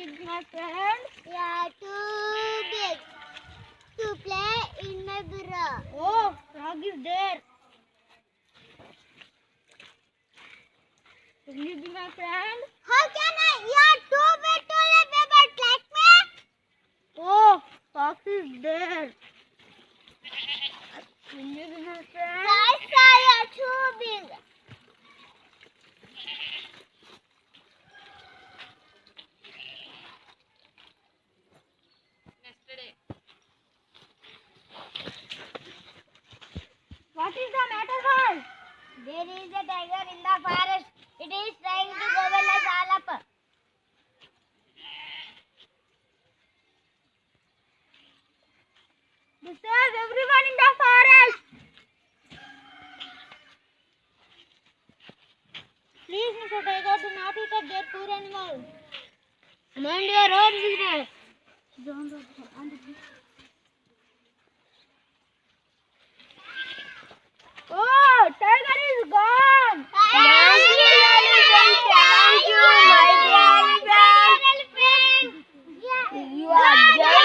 is my friend? Yeah, too big to play in my burrow. Oh, frog is there. Will you be my friend? How can I? Yeah, too big to live about like me. Oh, fox is there. Will you be my friend? Yeah, too big. What is the matter, girl? There is a tiger in the forest. It is trying to gobble us all up. Disturb everyone in the forest. Please, Mr. Tiger, do not eat up their poor animals. Mind your own business. Oh, tiger is gone. Thank you, my dear elephant. You are just